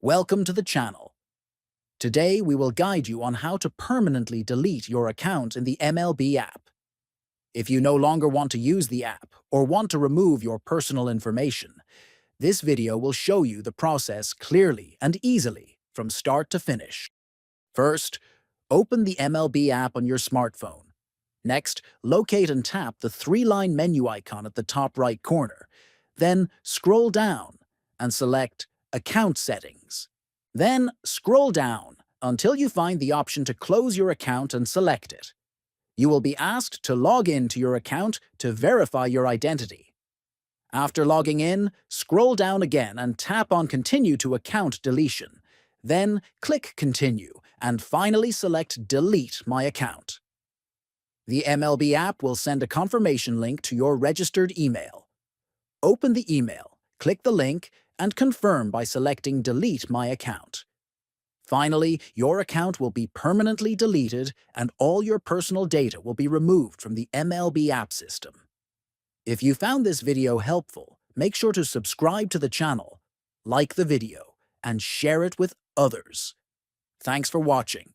Welcome to the channel. Today we will guide you on how to permanently delete your account in the MLB app. If you no longer want to use the app or want to remove your personal information, this video will show you the process clearly and easily from start to finish. First, open the MLB app on your smartphone. Next, locate and tap the three-line menu icon at the top right corner. Then scroll down and select Account Settings. Then scroll down until you find the option to close your account and select it. You will be asked to log in to your account to verify your identity. After logging in, scroll down again and tap on Continue to Account Deletion. Then click Continue and finally select Delete My Account. The MLB app will send a confirmation link to your registered email. Open the email, click the link, and confirm by selecting Delete My Account. Finally, your account will be permanently deleted and all your personal data will be removed from the MLB app system. If you found this video helpful, make sure to subscribe to the channel, like the video, and share it with others. Thanks for watching.